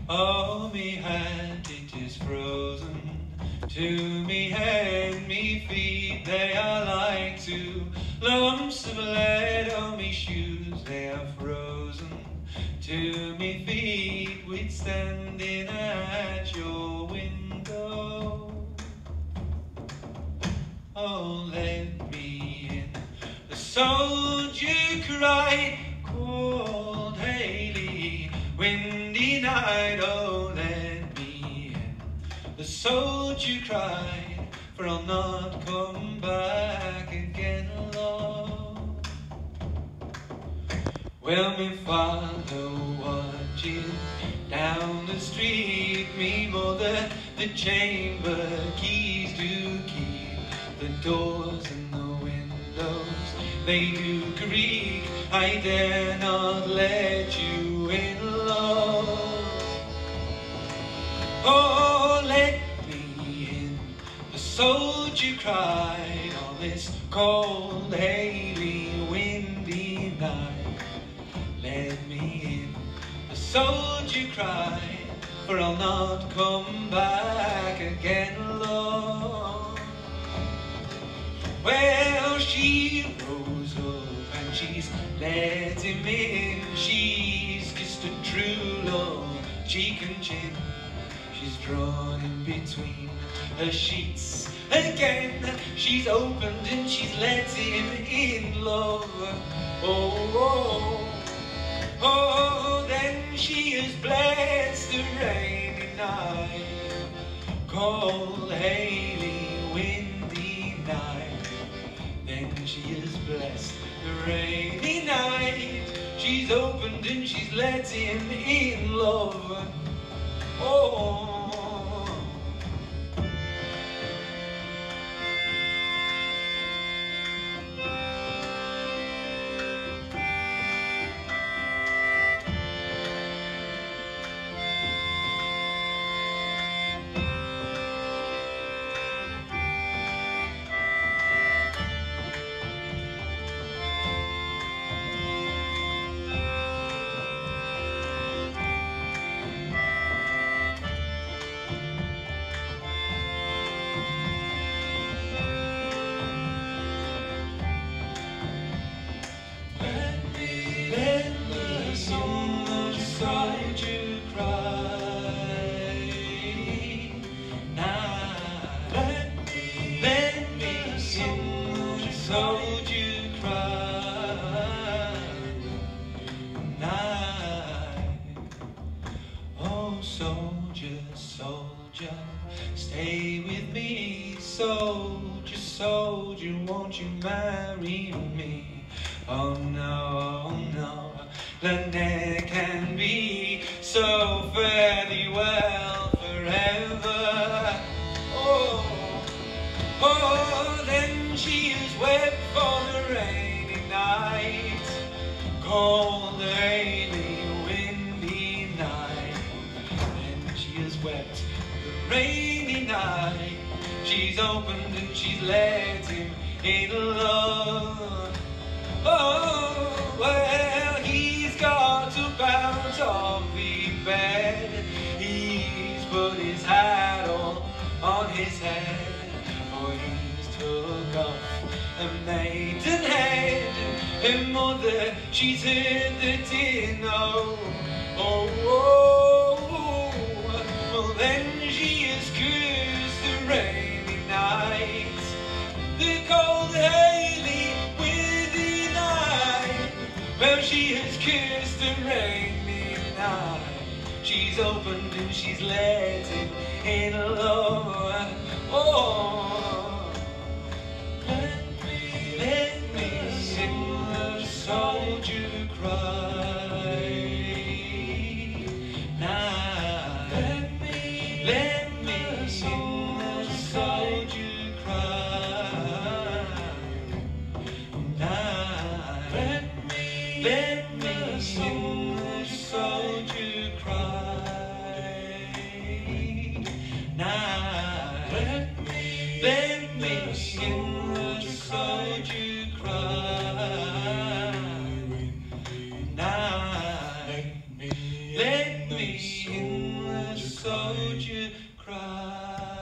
Oh, me hand, it is frozen to me hand, me feet, they are like two lumps of lead. Oh, me shoes, they are frozen to me feet, we'd standing at your window. Oh, let me in, the soldier cried, cold, haily, windy night. Oh, let me in, the soldier cried, for I'll not come back again alone. Well, me father watching down the street, me mother the chamber keys do keep, the doors and the windows they do creak. I dare not let you in alone. Oh, let me in, the soldier cried, on this cold, haily, windy night. Let me in, the soldier cried, for I'll not come back again alone. Well, she rose up and she's let him in. She's kissed a true love, cheek and chin. She's drawn in between her sheets again. She's opened and she's let him in, love. Oh, oh, oh, then she has blessed the rainy night, cold, haily, windy night. Then she has blessed the rainy night. She's opened and she's let him in, love. Oh. Soldier, soldier, stay with me. Soldier, soldier, won't you marry me? Oh no, that never can be so fairly well forever. Oh, oh, then she has wept for the rainy night, cold, rainy, windy night. Then she has wept the rainy night. She's opened and she's let him in love. Oh, well, he's got up out of the bed. He's put his hat on his head, for he's took off a maidenhead. And mother, she's heard the din, oh, oh, oh. Well, then she has cursed the rainy night, the cold, haily, windy night. Well, she has cursed the rainy night. She's opened and she's let him in love. Oh, let me sing the soldier cry. Now, let me sing the soldier cry. Now, let me sing the soldier cry. Now, let me sing the soldier cry. Now, let me sing cry.